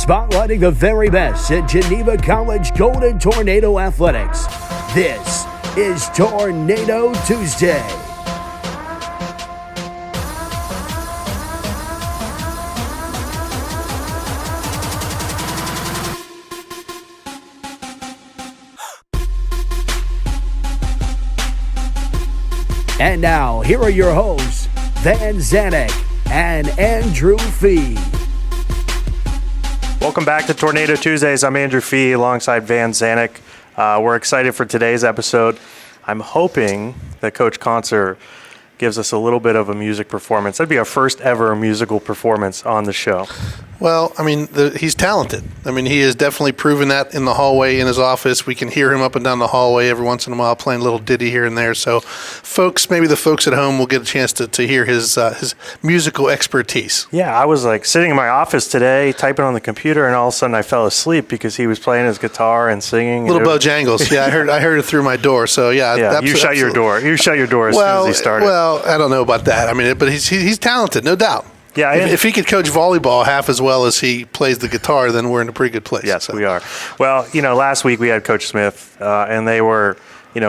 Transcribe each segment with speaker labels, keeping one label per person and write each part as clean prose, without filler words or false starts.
Speaker 1: spotlighting the very best in Geneva College Golden Tornado Athletics. This is Tornado Tuesday. And now, here are your hosts, Van Zanik and Andrew Fee.
Speaker 2: Welcome back to Tornado Tuesdays. I'm Andrew Fee alongside Van Zanik. We're excited for today's episode. I'm hoping that Coach Concert gives us a little bit of a music performance. That'd be our first ever musical performance on the show.
Speaker 3: Well, I mean, he's talented. I mean, he has definitely proven that in the hallway in his office. We can hear him up and down the hallway every once in a while playing a little ditty here and there. So, maybe the folks at home will get a chance to hear his musical expertise.
Speaker 2: Yeah, I was like sitting in my office today, typing on the computer, and all of a sudden I fell asleep because he was playing his guitar and singing.
Speaker 3: Little Bojangles. Yeah, I heard it through my door. So yeah,
Speaker 2: you shut your door. You shut your door as soon as he started.
Speaker 3: Well, I don't know about that. I mean, but he's talented, no doubt.
Speaker 2: Yeah,
Speaker 3: if he could coach volleyball half as well as he plays the guitar, then we're in a pretty good place.
Speaker 2: Yes, we are. Well, last week we had Coach Smith, and they were,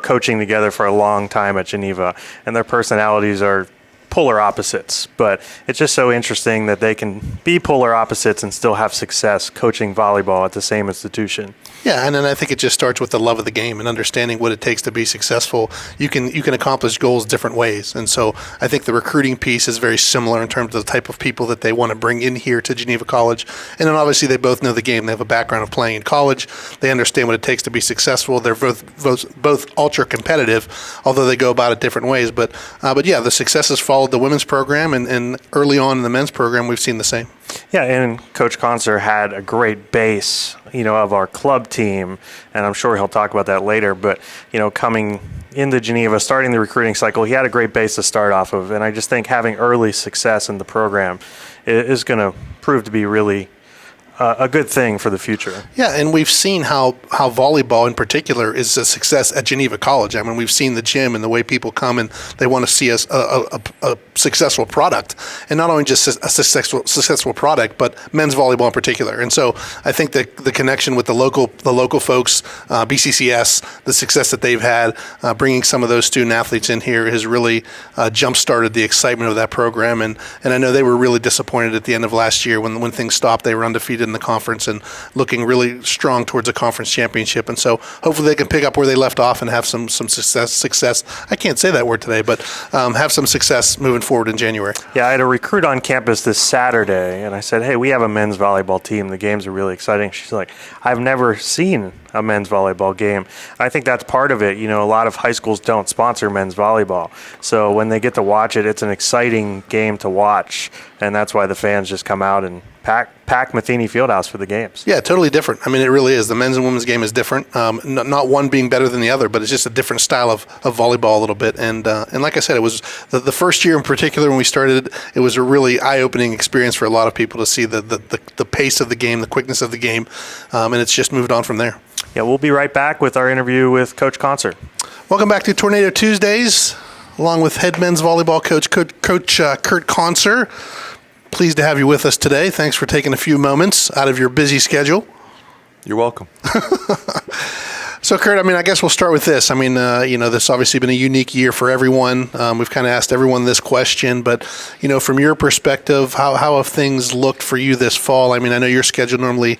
Speaker 2: coaching together for a long time at Geneva, and their personalities are polar opposites. But it's just so interesting that they can be polar opposites and still have success coaching volleyball at the same institution.
Speaker 3: Yeah, and then I think it just starts with the love of the game and understanding what it takes to be successful. You can accomplish goals different ways, and so I think the recruiting piece is very similar in terms of the type of people that they want to bring in here to Geneva College. And then obviously they both know the game. They have a background of playing in college. They understand what it takes to be successful. They're both ultra competitive, although they go about it different ways. But yeah, the success has followed the women's program, and early on in the men's program, we've seen the same.
Speaker 2: Yeah, and Coach Concert had a great base, of our club team, and I'm sure he'll talk about that later. But, coming into Geneva, starting the recruiting cycle, he had a great base to start off of, and I just think having early success in the program is going to prove to be really a good thing for the future.
Speaker 3: Yeah, and we've seen how volleyball in particular is a success at Geneva College. I mean, we've seen the gym and the way people come and they want to see us a successful product, and not only just a successful product, but men's volleyball in particular. And so I think that the connection with the local folks, BCCS, the success that they've had, bringing some of those student athletes in here has really jump-started the excitement of that program. And I know they were really disappointed at the end of last year when things stopped. They were undefeated in the conference and looking really strong towards a conference championship. And so hopefully they can pick up where they left off and have some success. I can't say that word today, but have some success moving forward in January.
Speaker 2: Yeah, I had a recruit on campus this Saturday, and I said, hey, we have a men's volleyball team. The games are really exciting. She's like, I've never seen a men's volleyball game. I think that's part of it. A lot of high schools don't sponsor men's volleyball. So when they get to watch it, it's an exciting game to watch, and that's why the fans just come out and pack Matheny Fieldhouse for the games.
Speaker 3: Yeah, totally different. I mean, it really is. The men's and women's game is different. Not one being better than the other, but it's just a different style of volleyball a little bit. And like I said, it was the first year in particular when we started, it was a really eye-opening experience for a lot of people to see the pace of the game, the quickness of the game, and it's just moved on from there.
Speaker 2: Yeah, we'll be right back with our interview with Coach Concert.
Speaker 3: Welcome back to Tornado Tuesdays, along with head men's volleyball coach Curt Concert. Pleased to have you with us today. Thanks for taking a few moments out of your busy schedule.
Speaker 4: You're welcome.
Speaker 3: So, Curt, I guess we'll start with this. This has obviously been a unique year for everyone. We've kind of asked everyone this question, but, from your perspective, how have things looked for you this fall? I know your schedule normally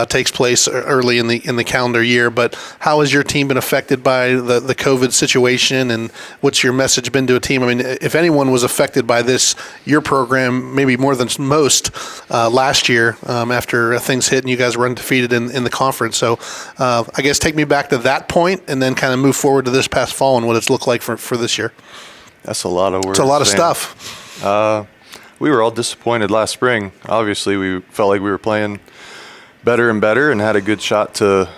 Speaker 3: takes place early in the calendar year, but how has your team been affected by the COVID situation, and what's your message been to a team? If anyone was affected by this, your program, maybe more than most last year after things hit and you guys were undefeated in the conference. So I guess take me back to that point and then kind of move forward to this past fall and what it's looked like for this year.
Speaker 4: That's a lot of words.
Speaker 3: It's a lot of stuff.
Speaker 4: We were all disappointed last spring. Obviously, we felt like we were playing better and better and had a good shot to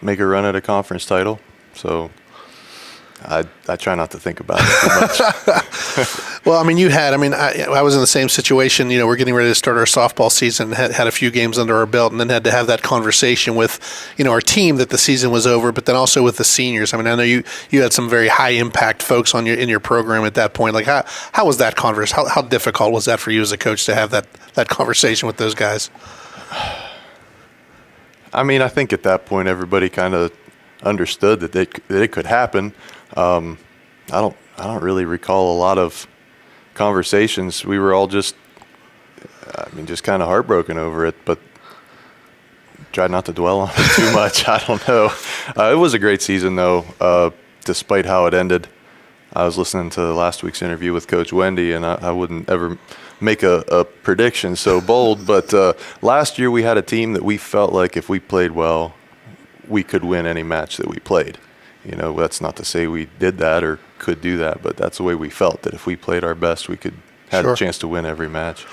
Speaker 4: make a run at a conference title. So I try not to think about it too much.
Speaker 3: Well, you had, I was in the same situation. We're getting ready to start our softball season, had a few games under our belt, and then had to have that conversation with, our team that the season was over, but then also with the seniors. I know you had some very high impact folks in your program at that point. Like how was that conversation? How difficult was that for you as a coach to have that conversation with those guys?
Speaker 4: I mean, I think at that point everybody kind of understood that it could happen. I don't really recall a lot of conversations. We were all just kind of heartbroken over it, but tried not to dwell on it too much. I don't know. It was a great season, though, despite how it ended. I was listening to last week's interview with Coach Wendy, and I wouldn't ever make a prediction so bold, but last year we had a team that we felt like if we played well, we could win any match that we played. You know, that's not to say we did that or could do that, but that's the way we felt, that if we played our best, we could have a chance to win every match.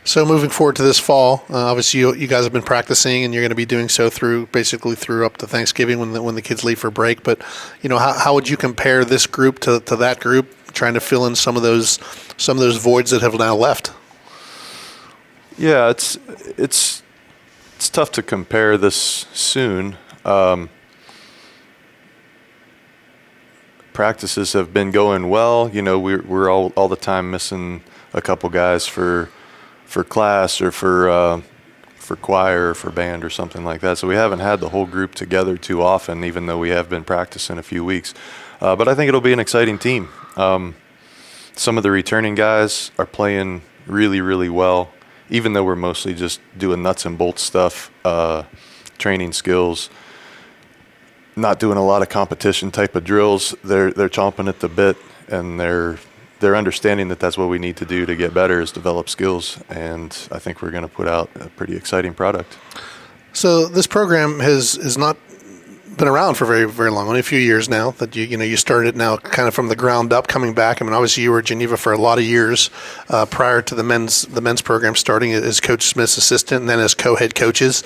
Speaker 3: So moving forward to this fall, obviously you guys have been practicing, and you're going to be doing so basically through up to Thanksgiving when the kids leave for break. But you know, how would you compare this group to that group, trying to fill in some of those voids that have now left?
Speaker 4: Yeah, it's tough to compare this soon. Practices have been going well. You know, we're all the time missing a couple guys for class or for choir or for band or something like that. So we haven't had the whole group together too often, even though we have been practicing a few weeks. But I think it'll be an exciting team. Some of the returning guys are playing really, really well, even though we're mostly just doing nuts and bolts stuff, training skills, not doing a lot of competition type of drills. They're chomping at the bit, and they're understanding that that's what we need to do to get better, is develop skills, and I think we're going to put out a pretty exciting product.
Speaker 3: So this program has not been around for very, very long, only a few years now. That you started it now kind of from the ground up, coming back. I mean, obviously you were at Geneva for a lot of years prior to the men's program starting as Coach Smith's assistant and then as co-head coaches.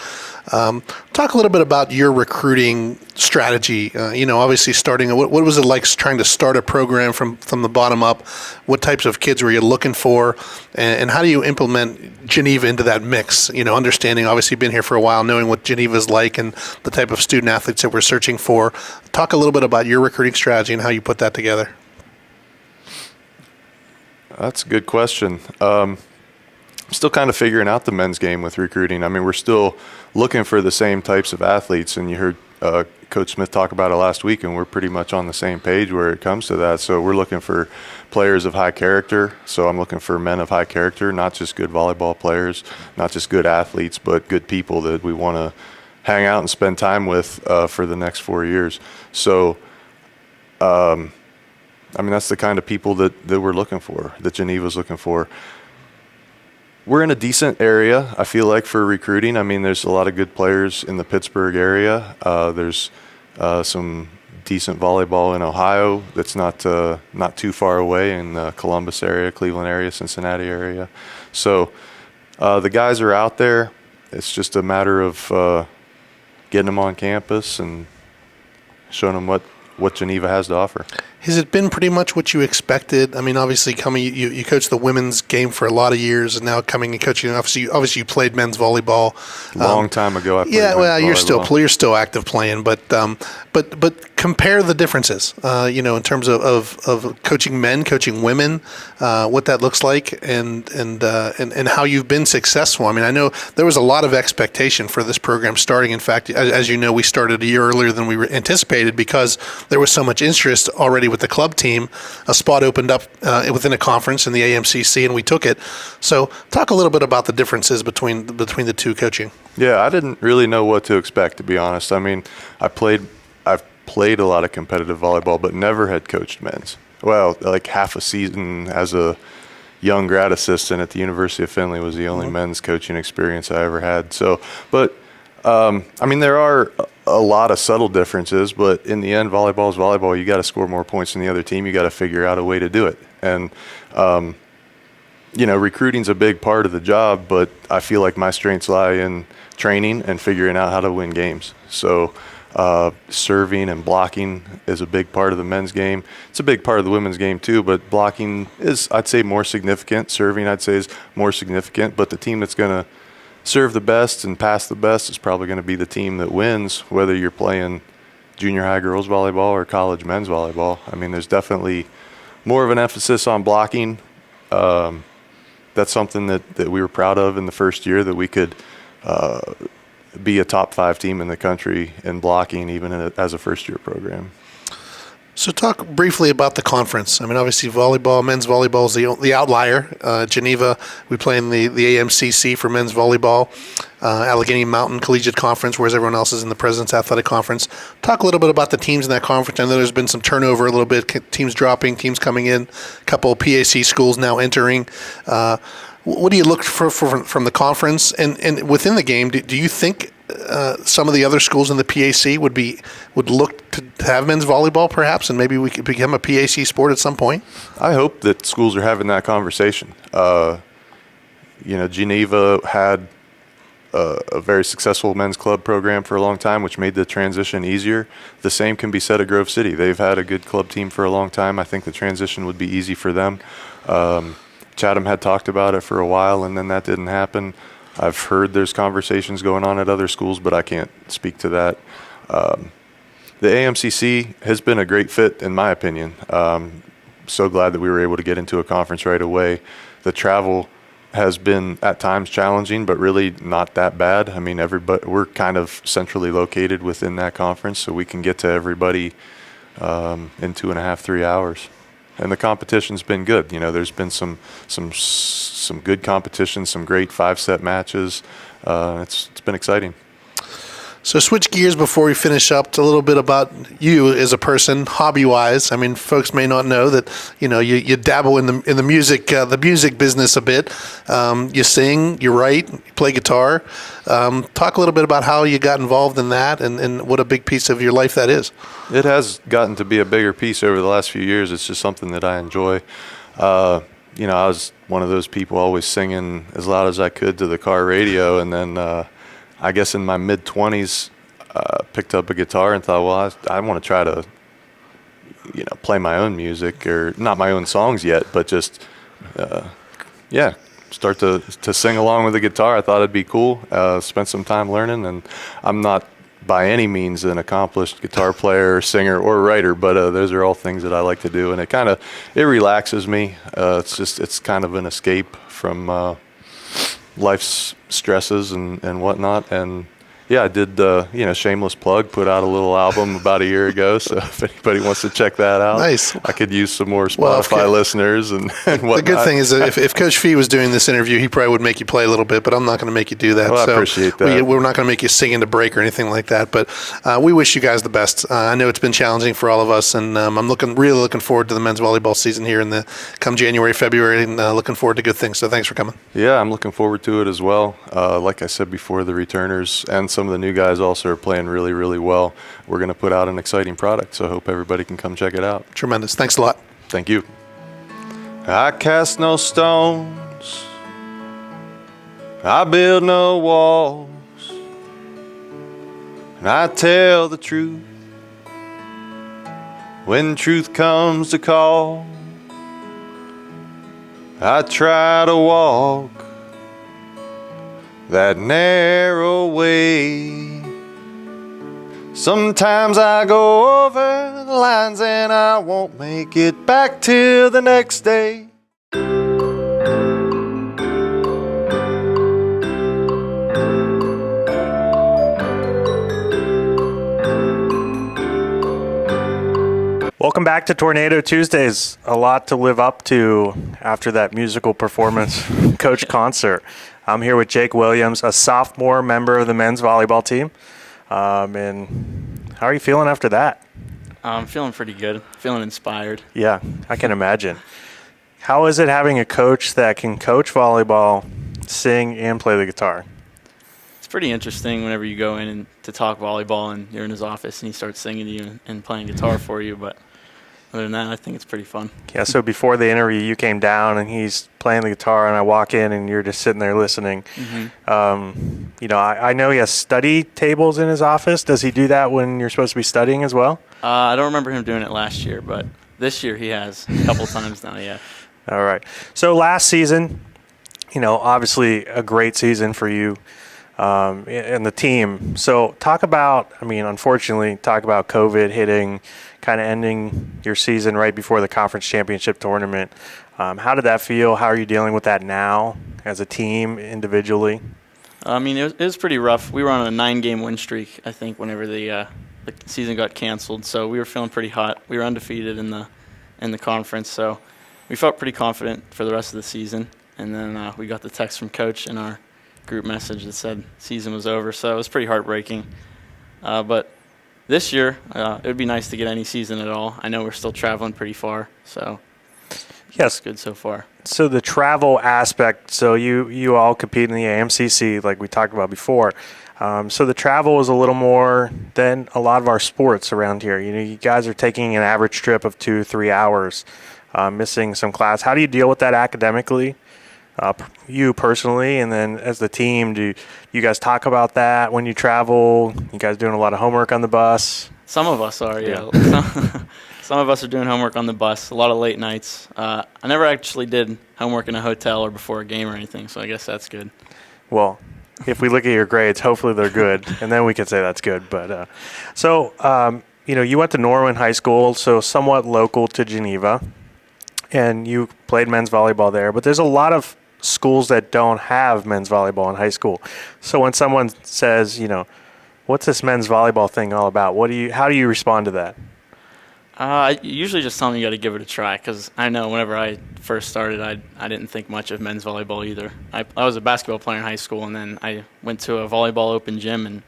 Speaker 3: Talk a little bit about your recruiting strategy. Obviously starting, what was it like trying to start a program from the bottom up? What types of kids were you looking for, and how do you implement Geneva into that mix? Understanding, obviously been here for a while, knowing what Geneva's like and the type of student athletes that we're searching for. Talk a little bit about your recruiting strategy and how you put that together.
Speaker 4: That's a good question. I'm still kind of figuring out the men's game with recruiting. I mean, we're still looking for the same types of athletes, and you heard Coach Smith talk about it last week, and we're pretty much on the same page where it comes to that. So we're looking for players of high character. So I'm looking for men of high character, not just good volleyball players, not just good athletes, but good people that we want to hang out and spend time with for the next 4 years. So, that's the kind of people that we're looking for, that Geneva's looking for. We're in a decent area, I feel like, for recruiting. I mean, there's a lot of good players in the Pittsburgh area. There's some decent volleyball in Ohio that's not too far away, in the Columbus area, Cleveland area, Cincinnati area. So the guys are out there. It's just a matter of getting them on campus and showing them what Geneva has to offer.
Speaker 3: Has it been pretty much what you expected? I mean, obviously, you coached the women's game for a lot of years, and now coming and coaching. Obviously, you played men's volleyball.
Speaker 4: Long time ago, I played men's
Speaker 3: volleyball. You're still active playing, but compare the differences. In terms of coaching men, coaching women, what that looks like, and how you've been successful. I mean, I know there was a lot of expectation for this program starting. In fact, as you know, we started a year earlier than we anticipated because there was so much interest already with the club team. A spot opened up within a conference in the AMCC, and we took it. So talk a little bit about the differences between the two coaching.
Speaker 4: Yeah, I didn't really know what to expect, to be honest. I mean, I've played a lot of competitive volleyball, but never had coached men's. Well, like half a season as a young grad assistant at the University of Findlay was the only men's coaching experience I ever had. So, but there are a lot of subtle differences, but in the end, volleyball is volleyball. You got to score more points than the other team. You got to figure out a way to do it. And, recruiting's a big part of the job, but I feel like my strengths lie in training and figuring out how to win games. So, serving and blocking is a big part of the men's game. It's a big part of the women's game too, but blocking is, I'd say, more significant. Serving, I'd say, is more significant, but the team that's going to serve the best and pass the best is probably going to be the team that wins, whether you're playing junior high girls volleyball or college men's volleyball. I mean, there's definitely more of an emphasis on blocking. That's something that we were proud of in the first year, that we could be a top 5 team in the country in blocking, even as a first-year program.
Speaker 3: So talk briefly about the conference. I mean, obviously volleyball, men's volleyball is the outlier. Geneva, we play in the AMCC for men's volleyball. Allegheny Mountain Collegiate Conference, whereas everyone else is in the President's Athletic Conference. Talk a little bit about the teams in that conference. I know there's been some turnover a little bit, teams dropping, teams coming in, a couple of PAC schools now entering. What do you look for from the conference? And within the game, do you think some of the other schools in the PAC would look to have men's volleyball perhaps, and maybe we could become a PAC sport at some point?
Speaker 4: I hope that schools are having that conversation. Geneva had a very successful men's club program for a long time, which made the transition easier. The same can be said of Grove City. They've had a good club team for a long time. I think the transition would be easy for them. Chatham had talked about it for a while, and then that didn't happen. I've heard there's conversations going on at other schools, but I can't speak to that. The AMCC has been a great fit, in my opinion. So glad that we were able to get into a conference right away. The travel has been at times challenging, but really not that bad. I mean, we're kind of centrally located within that conference, so we can get to everybody in 2.5, 3 hours. And the competition's been good. There's been some good competition, some great 5-set matches. It's been exciting.
Speaker 3: So switch gears before we finish up to a little bit about you as a person, hobby-wise. I mean, folks may not know that you dabble in the music business a bit. You sing, you write, you play guitar. Talk a little bit about how you got involved in that and what a big piece of your life that is.
Speaker 4: It has gotten to be a bigger piece over the last few years. It's just something that I enjoy. I was one of those people always singing as loud as I could to the car radio, and then I guess in my mid-20s, picked up a guitar and thought, well, I want to try to, play my own music, or not my own songs yet, but just, start to sing along with the guitar. I thought it'd be cool. Spent some time learning, and I'm not by any means an accomplished guitar player, singer, or writer, but those are all things that I like to do, and it relaxes me. It's kind of an escape from life's stresses and whatnot. And yeah, I did shameless plug, put out a little album about a year ago, so if anybody wants to check that out.
Speaker 3: Nice.
Speaker 4: I could use some more Spotify listeners and whatnot.
Speaker 3: The good thing is that if Coach Fee was doing this interview, he probably would make you play a little bit, but I'm not going to make you do that.
Speaker 4: Well, I appreciate that.
Speaker 3: We're not going to make you sing into break or anything like that, but we wish you guys the best. I know it's been challenging for all of us, and I'm really looking forward to the men's volleyball season here come January, February, and looking forward to good things. So thanks for coming.
Speaker 4: Yeah, I'm looking forward to it as well. Like I said before, the returners and some of the new guys also are playing really, really well. We're going to put out an exciting product, so I hope everybody can come check it out.
Speaker 3: Tremendous. Thanks a lot.
Speaker 4: Thank you. I cast no stones, I build no walls, and I tell the truth when truth comes to call. I try to walk that narrow way. Sometimes I go over the lines and I won't make it back till the next day.
Speaker 2: Welcome back to Tornado Tuesdays. A lot to live up to after that musical performance coach concert. I'm here with Jake Williams, a sophomore member of the men's volleyball team. And how are you feeling after that?
Speaker 5: I'm feeling pretty good. Feeling inspired.
Speaker 2: Yeah, I can imagine. How is it having a coach that can coach volleyball, sing, and play the guitar?
Speaker 5: It's pretty interesting whenever you go in and to talk volleyball and you're in his office and he starts singing to you and playing guitar for you. But other than that, I think it's pretty fun.
Speaker 2: Yeah, so before the interview, you came down and he's playing the guitar, and I walk in and you're just sitting there listening. Mm-hmm. I know he has study tables in his office. Does he do that when you're supposed to be studying as well?
Speaker 5: I don't remember him doing it last year, but this year he has a couple times now, yeah.
Speaker 2: All right. So last season, obviously a great season for you and the team. So unfortunately, talk about COVID hitting, kind of ending your season right before the conference championship tournament. How did that feel? How are you dealing with that now as a team, individually?
Speaker 5: I mean, it was pretty rough. We were on a 9-game win streak, I think, whenever the season got canceled. So we were feeling pretty hot. We were undefeated in the conference, so we felt pretty confident for the rest of the season. And then we got the text from Coach in our group message that said season was over. So it was pretty heartbreaking. But this year, it would be nice to get any season at all. I know we're still traveling pretty far, so
Speaker 2: yes,
Speaker 5: good so far.
Speaker 2: So the travel aspect, so you all compete in the AMCC like we talked about before. So the travel is a little more than a lot of our sports around here. You know, you guys are taking an average trip of 2-3 hours, missing some class. How do you deal with that academically, you personally, and then as the team? Do you guys talk about that when you travel? You guys doing a lot of homework on the bus?
Speaker 5: Some of us are, yeah. Some of us are doing homework on the bus, a lot of late nights. I never actually did homework in a hotel or before a game or anything, so I guess that's good.
Speaker 2: Well, if we look at your grades, hopefully they're good, and then we can say that's good. But you know, you went to Norwin High School, so somewhat local to Geneva, and you played men's volleyball there. But there's a lot of schools that don't have men's volleyball in high school. So when someone says, you know, what's this men's volleyball thing all about? How do you respond to that?
Speaker 5: I usually just tell them you got to give it a try, because I know whenever I first started, I didn't think much of men's volleyball either. I was a basketball player in high school, and then I went to a volleyball open gym, and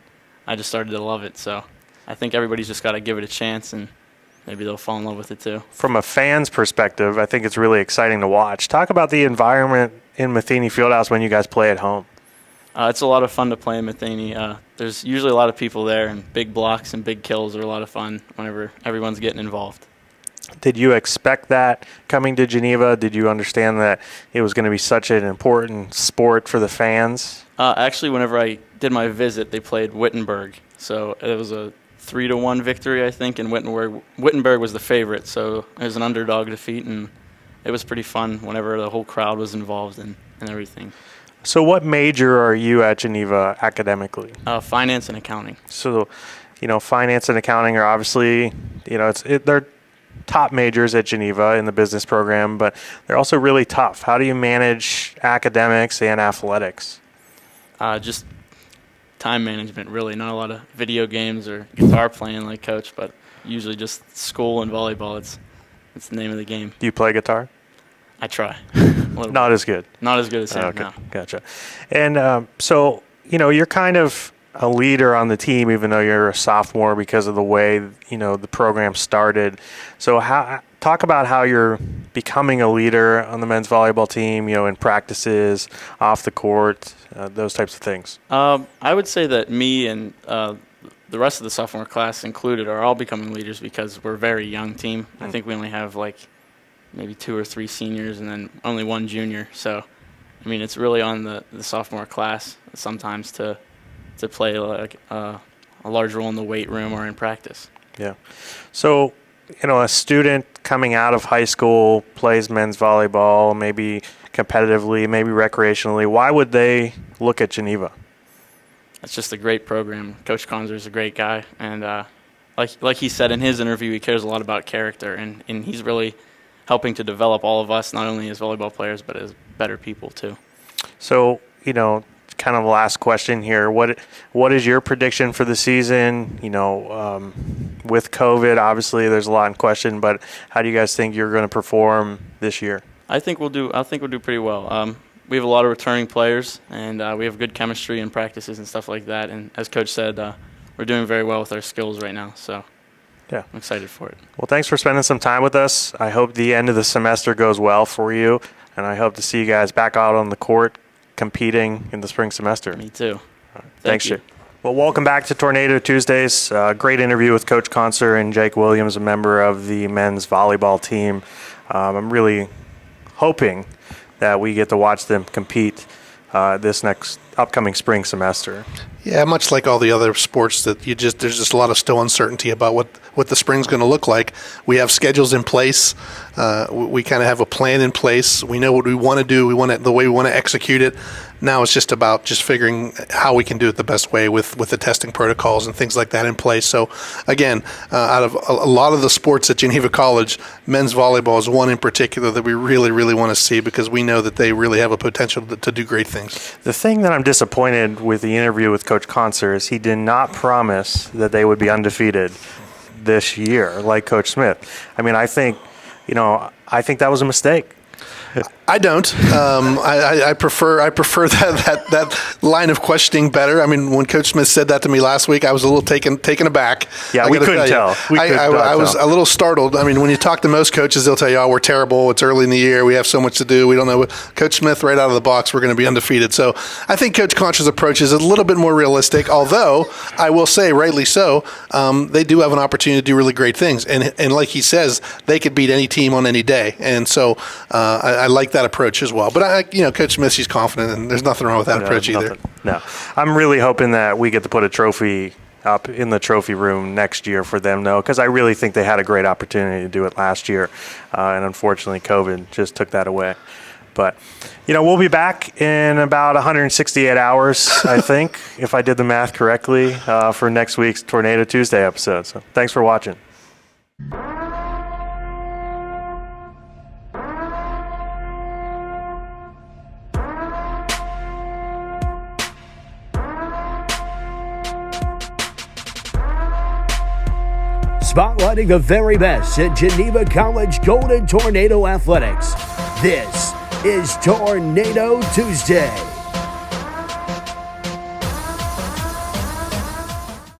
Speaker 5: I just started to love it. So I think everybody's just got to give it a chance, and maybe they'll fall in love with it too. From
Speaker 2: a fan's perspective, I think it's really exciting to watch. Talk about the environment in Matheny Fieldhouse when you guys play at home.
Speaker 5: It's a lot of fun to play in Matheny. There's usually a lot of people there, and big blocks and big kills are a lot of fun whenever everyone's getting involved.
Speaker 2: Did you expect that coming to Geneva? Did you understand that it was going to be such an important sport for the fans?
Speaker 5: Actually, whenever I did my visit, they played Wittenberg. So it was a 3-1 victory, I think, and Wittenberg was the favorite. So it was an underdog defeat, and it was pretty fun whenever the whole crowd was involved and everything.
Speaker 2: So what major are you at Geneva academically?
Speaker 5: Finance and accounting.
Speaker 2: So, you know, finance and accounting are obviously, you know, they're top majors at Geneva in the business program, but they're also really tough. How do you manage academics and athletics?
Speaker 5: Just time management, really. Not a lot of video games or guitar playing like Coach, but usually just school and volleyball. It's the name of the game.
Speaker 2: Do you play guitar?
Speaker 5: I try.
Speaker 2: Not as good.
Speaker 5: Not as good as him,
Speaker 2: okay.
Speaker 5: No.
Speaker 2: Gotcha. And so, you know, you're kind of a leader on the team, even though you're a sophomore, because of the way, you know, the program started. So talk about how you're becoming a leader on the men's volleyball team, you know, in practices, off the court, those types of things.
Speaker 5: I would say that me and the rest of the sophomore class included are all becoming leaders because we're a very young team. I think we only have like maybe 2 or 3 seniors and then only 1 junior. So, I mean, it's really on the sophomore class sometimes to play like a large role in the weight room or in practice.
Speaker 2: Yeah. So, you know, a student coming out of high school plays men's volleyball, maybe competitively, maybe recreationally. Why would they look at Geneva?
Speaker 5: It's just a great program. Coach Conzer is a great guy. And like he said in his interview, he cares a lot about character. And he's really helping to develop all of us, not only as volleyball players, but as better people too. So, you know, kind of last question here. What is your prediction for the season? You know, with COVID, obviously there's a lot in question, but how do you guys think you're going to perform this year? I think we'll do pretty well. We have a lot of returning players, and we have good chemistry in practices and stuff like that. And as Coach said, we're doing very well with our skills right now. So yeah, I'm excited for it. Well, thanks for spending some time with us. I hope the end of the semester goes well for you, and I hope to see you guys back out on the court competing in the spring semester. Me too. Thanks, Jake. Well, welcome back to Tornado Tuesdays. Great interview with Coach Conzer and Jake Williams, a member of the men's volleyball team. I'm really hoping that we get to watch them compete this next upcoming spring semester. Yeah, much like all the other sports, that there's just a lot of still uncertainty about what the spring's going to look like. We have schedules in place. We kind of have a plan in place. We know what we want to do. The way we want to execute it.
Speaker 3: Now it's just about figuring how we can do it the best way with the testing protocols and things like that in place. So again, out of a lot of the sports at Geneva College, men's volleyball is one in particular that we really, really want to see, because we know that they really have a potential to do great things.
Speaker 2: The thing that I'm disappointed with the interview with Coach Conser is he did not promise that they would be undefeated this year like Coach Smith. I mean, I think that was a mistake.
Speaker 3: I don't. I prefer that line of questioning better. I mean, when Coach Smith said that to me last week, I was a little taken aback.
Speaker 2: Yeah, we couldn't tell.
Speaker 3: I was a little startled. I mean, when you talk to most coaches, they'll tell you, "Oh, we're terrible. It's early in the year. We have so much to do. We don't know." Coach Smith, right out of the box, we're going to be undefeated. So I think Coach Concher's approach is a little bit more realistic. Although I will say, rightly so, they do have an opportunity to do really great things. And like he says, they could beat any team on any day. And so I like that approach as well. But Coach Smith, he's confident, and there's nothing wrong with that approach either.
Speaker 2: No, I'm really hoping that we get to put a trophy up in the trophy room next year for them, though, because I really think they had a great opportunity to do it last year, and unfortunately COVID just took that away. But, we'll be back in about 168 hours, I think, if I did the math correctly, for next week's Tornado Tuesday episode. So thanks for watching.
Speaker 1: Spotlighting the very best at Geneva College Golden Tornado Athletics. This is Tornado Tuesday.